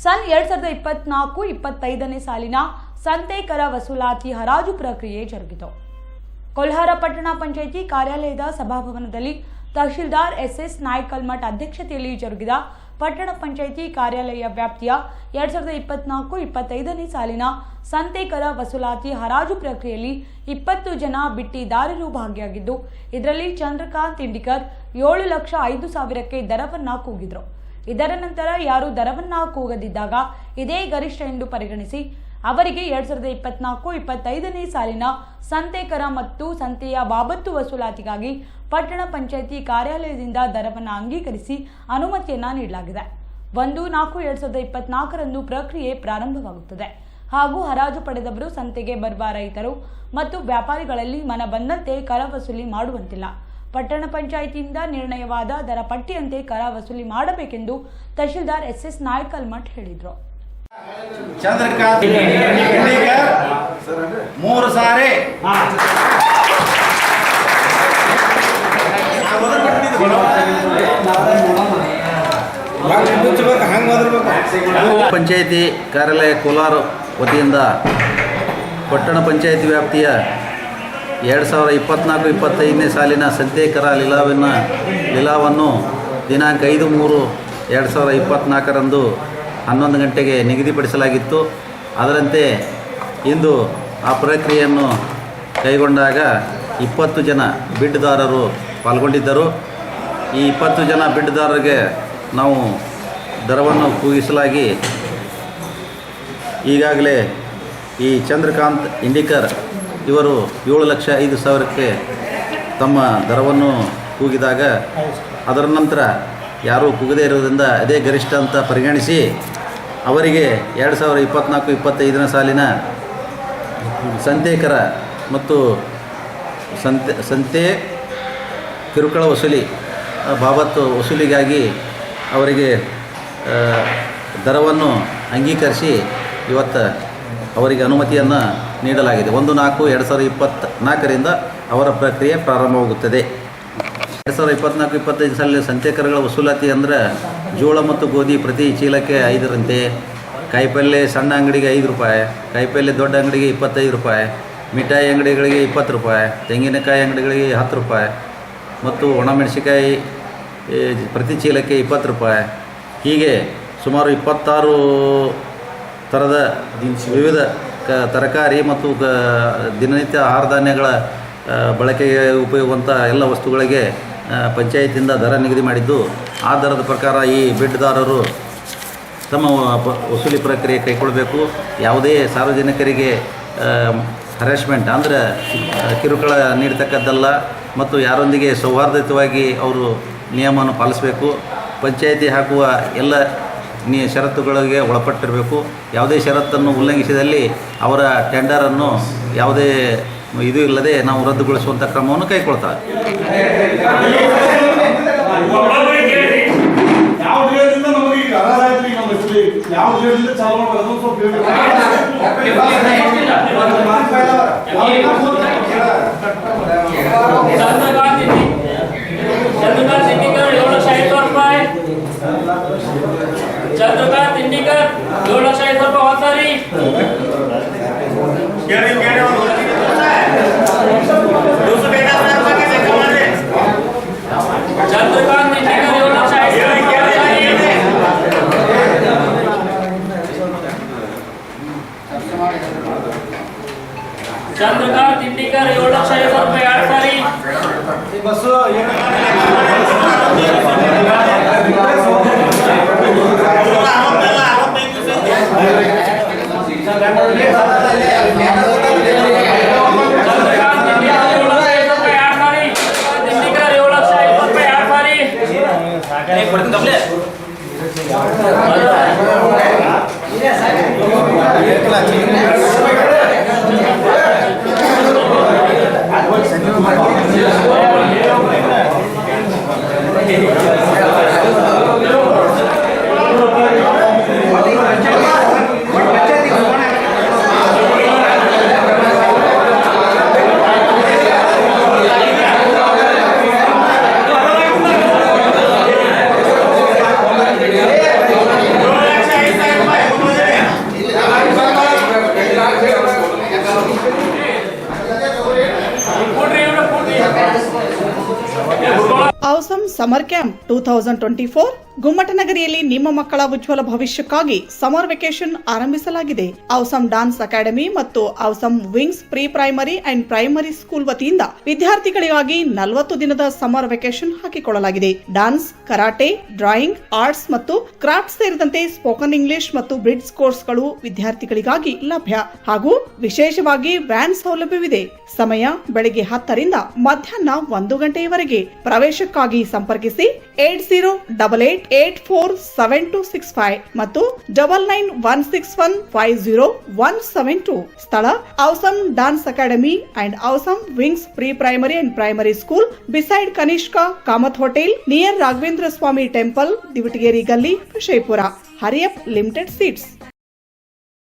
ಸನ್ 2024-25ನೇ ಸಾಲಿನ ಸಂತೆ ಕರ ವಸೂಲಾತಿ ಹರಾಜು ಪ್ರಕ್ರಿಯೆ ಜರುಗಿತು. ಕೊಲ್ಹಾರ ಪಟ್ಟಣ ಪಂಚಾಯಿತಿ ಕಾರ್ಯಾಲಯದ ಸಭಾಭವನದಲ್ಲಿ ತಹಶೀಲ್ದಾರ್ ಎಸ್ ನಾಯ್ಕ್ ಕಲ್ಮಠ್ ಅಧ್ಯಕ್ಷತೆಯಲ್ಲಿ ಜರುಗಿದ ಪಟ್ಟಣ ಪಂಚಾಯಿತಿ ಕಾರ್ಯಾಲಯ ವ್ಯಾಪ್ತಿಯ 2024-25ನೇ ಸಾಲಿನ ಸಂತೆ ಕರ ವಸೂಲಾತಿ ಹರಾಜು ಪ್ರಕ್ರಿಯೆಯಲ್ಲಿ 20 ಜನ ಬಿಟ್ಟಿದಾರರು ಭಾಗಿಯಾಗಿದ್ದು, ಇದರಲ್ಲಿ ಚಂದ್ರಕಾಂತ್ ಇಂಡಿಕರ್ 7,05,000ಕ್ಕೆ ದರವನ್ನ ಕೂಗಿದ್ರು. ಇದರ ನಂತರ ಯಾರು ದರವನ್ನ ಕೂಗದಿದ್ದಾಗ ಇದೇ ಗರಿಷ್ಠ ಎಂದು ಪರಿಗಣಿಸಿ ಅವರಿಗೆ 2024-25ನೇ ಸಾಲಿನ ಸಂತೆ ಕರ ಮತ್ತು ಸಂತೆಯ ಬಾಬತ್ತು ವಸೂಲಾತಿಗಾಗಿ ಪಟ್ಟಣ ಪಂಚಾಯಿತಿ ಕಾರ್ಯಾಲಯದಿಂದ ದರವನ್ನು ಅಂಗೀಕರಿಸಿ ಅನುಮತಿಯನ್ನ ನೀಡಲಾಗಿದೆ. 1-4-2024ರಂದು ಪ್ರಕ್ರಿಯೆ ಪ್ರಾರಂಭವಾಗುತ್ತದೆ ಹಾಗೂ ಹರಾಜು ಪಡೆದವರು ಸಂತೆಗೆ ಬರುವ ರೈತರು ಮತ್ತು ವ್ಯಾಪಾರಿಗಳಲ್ಲಿ ಮನ ಬಂದಂತೆ ಕರ ವಸೂಲಿ ಮಾಡುವಂತಿಲ್ಲ. ಪಟ್ಟಣ ಪಂಚಾಯಿತಿಯಿಂದ ನಿರ್ಣಯವಾದ ದರ ಪಟ್ಟಿಯಂತೆ ಕರ ವಸೂಲಿ ಮಾಡಬೇಕೆಂದು ತಹಶೀಲ್ದಾರ್ ಎಸ್ ನಾಯ್ಕ್ ಕಲ್ಮಠ್ ಹೇಳಿದರು. ಚಂದ್ರಕಾಂತ್ ಇಂಡಿಕರ್ 3 ಸಾರಿ ಪಂಚಾಯಿತಿ ಕಾರ್ಯಾಲಯ ಕೋಲಾರ ವತಿಯಿಂದ ಪಟ್ಟಣ ಪಂಚಾಯಿತಿ ವ್ಯಾಪ್ತಿಯ 2024-25ನೇ ಸಾಲಿನ ಸಂತೆ ಕರ ಲಿಲಾವನ್ನು ದಿನಾಂಕ 5/3/2024ರಂದು 11 ಗಂಟೆಗೆ ನಿಗದಿಪಡಿಸಲಾಗಿತ್ತು. ಅದರಂತೆ ಇಂದು ಆ ಪ್ರಕ್ರಿಯೆಯನ್ನು ಕೈಗೊಂಡಾಗ 20 ಜನ ಬಿಡ್ದಾರರು ಪಾಲ್ಗೊಂಡಿದ್ದರು. ಈ 20 ಜನ ಬಿಡ್ದಾರರಿಗೆ ನಾವು ದರವನ್ನು ಕೂಗಿಸಲಾಗಿ ಈಗಾಗಲೇ ಈ ಚಂದ್ರಕಾಂತ್ ಇಂಡಿಕರ್ ಇವರು 7,05,000ಕ್ಕೆ ತಮ್ಮ ದರವನ್ನು ಕೂಗಿದಾಗ ಅದರ ನಂತರ ಯಾರೂ ಕೂಗದೇ ಇರೋದ್ರಿಂದ ಅದೇ ಗರಿಷ್ಠ ಅಂತ ಪರಿಗಣಿಸಿ ಅವರಿಗೆ 2024-25ನೇ ಸಾಲಿನ ಸಂತೆಕರ ಮತ್ತು ಸಂತೆ ಕಿರುಕುಳ ವಸೂಲಿ ಬಾಬತ್ತು ವಸೂಲಿಗಾಗಿ ಅವರಿಗೆ ದರವನ್ನು ಅಂಗೀಕರಿಸಿ ಇವತ್ತು ಅವರಿಗೆ ಅನುಮತಿಯನ್ನು ನೀಡಲಾಗಿದೆ. 1-4-2024ರಿಂದ ಅವರ ಪ್ರಕ್ರಿಯೆ ಪ್ರಾರಂಭವಾಗುತ್ತದೆ. 2024-25 ಸಾಲಿನ ಸಂತೆಕರಗಳ ವಸೂಲಾತಿ ಅಂದರೆ ಜೋಳ ಮತ್ತು ಗೋಧಿ ಪ್ರತಿ ಚೀಲಕ್ಕೆ 5ರಂತೆ, ಕಾಯಿಪಲ್ಯ ಸಣ್ಣ ಅಂಗಡಿಗೆ 5 ರೂಪಾಯಿ, ಕಾಯಿಪಲ್ಯ ದೊಡ್ಡ ಅಂಗಡಿಗೆ 25 ರೂಪಾಯಿ, ಮಿಠಾಯಿ ಅಂಗಡಿಗಳಿಗೆ 20 ರೂಪಾಯಿ, ತೆಂಗಿನಕಾಯಿ ಅಂಗಡಿಗಳಿಗೆ 10 ರೂಪಾಯಿ ಮತ್ತು ಒಣಮೆಣಸಿಕಾಯಿ ಪ್ರತಿ ಚೀಲಕ್ಕೆ 20 ರೂಪಾಯಿ. ಹೀಗೆ ಸುಮಾರು 26 ಥರದ ವಿವಿಧ ತರಕಾರಿ ಮತ್ತು ದಿನನಿತ್ಯ ಆಹಾರ ಧಾನ್ಯಗಳ ಬಳಕೆಗೆ ಉಪಯೋಗವಂಥ ಎಲ್ಲ ವಸ್ತುಗಳಿಗೆ ಪಂಚಾಯತಿಯಿಂದ ದರ ನಿಗದಿ ಮಾಡಿದ್ದು, ಆ ದರದ ಪ್ರಕಾರ ಈ ಬಿಡ್ದಾರರು ತಮ್ಮ ವಸೂಲಿ ಪ್ರಕ್ರಿಯೆ ಕೈಗೊಳ್ಳಬೇಕು. ಯಾವುದೇ ಸಾರ್ವಜನಿಕರಿಗೆ ಹರಾಸ್ಮೆಂಟ್ ಅಂದರೆ ಕಿರುಕುಳ ನೀಡ್ತಕ್ಕದ್ದಲ್ಲ ಮತ್ತು ಯಾರೊಂದಿಗೆ ಸೌಹಾರ್ದಯುತವಾಗಿ ಅವರು ನಿಯಮವನ್ನು ಪಾಲಿಸಬೇಕು. ಪಂಚಾಯತಿ ಹಾಕುವ ಎಲ್ಲ ಷರತ್ತುಗಳಿಗೆ ಒಳಪಟ್ಟಿರಬೇಕು. ಯಾವುದೇ ಷರತ್ತನ್ನು ಉಲ್ಲಂಘಿಸಿದಲ್ಲಿ ಅವರ ಟೆಂಡರನ್ನು ಯಾವುದೇ ಇದು ಇಲ್ಲದೆ ನಾವು ರದ್ದುಗೊಳಿಸುವಂಥ ಕ್ರಮವನ್ನು ಕೈಗೊಳ್ತಾರೆ. चंद्रकांत इंडिकर 7,05,000 होतारी चंद्रकांत इंडिकर 7,05,000 चंद्रकांत इंडिकर 7,05,000 आडसारी बसो ಸಮರ್ ಕ್ಯಾಂಪ್ 2024 ಗುಮ್ಮಟನಗರಿಯಲ್ಲಿ ನಿಮ್ಮ ಮಕ್ಕಳ ಉಜ್ವಲ ಭವಿಷ್ಯಕ್ಕಾಗಿ ಸಮರ್ ವೆಕೇಶನ್ ಆರಂಭಿಸಲಾಗಿದೆ. ಔಸಮ್ ಡಾನ್ಸ್ ಅಕಾಡೆಮಿ ಮತ್ತು awesome wings pre primary and primary school ವತಿಯಿಂದ ವಿದ್ಯಾರ್ಥಿಗಳಿಗಾಗಿ 40 ದಿನದ ಸಮರ್ ವೆಕೇಶನ್ ಹಾಕಿಕೊಳ್ಳಲಾಗಿದೆ. ಡಾನ್ಸ್, ಕರಾಟೆ, ಡ್ರಾಯಿಂಗ್, ಆರ್ಟ್ಸ್ ಮತ್ತು ಕ್ರಾಫ್ಟ್ ಸೇರಿದಂತೆ ಸ್ಪೋಕನ್ ಇಂಗ್ಲಿಷ್ ಮತ್ತು ಬ್ರಿಡ್ಜ್ ಕೋರ್ಸ್ಗಳು ವಿದ್ಯಾರ್ಥಿಗಳಿಗಾಗಿ ಲಭ್ಯ ಹಾಗೂ ವಿಶೇಷವಾಗಿ ವ್ಯಾನ್ ಸೌಲಭ್ಯವಿದೆ. ಸಮಯ ಬೆಳಗ್ಗೆ 10 ರಿಂದ ಮಧ್ಯಾಹ್ನ 1 ಗಂಟೆಯವರೆಗೆ. ಪ್ರವೇಶಕ್ಕಾಗಿ ಸಂಪರ್ಕಿಸಿ 8088847265 ಮತ್ತು 9916150172. ಸ್ಥಳ awesome dance academy and awesome wings pre primary and primary school beside Kanishka Kamath hotel near Raghavendra Swami temple, Divatageri Galli, Vijayapura. ಹರಿಯಪ್ limited seats.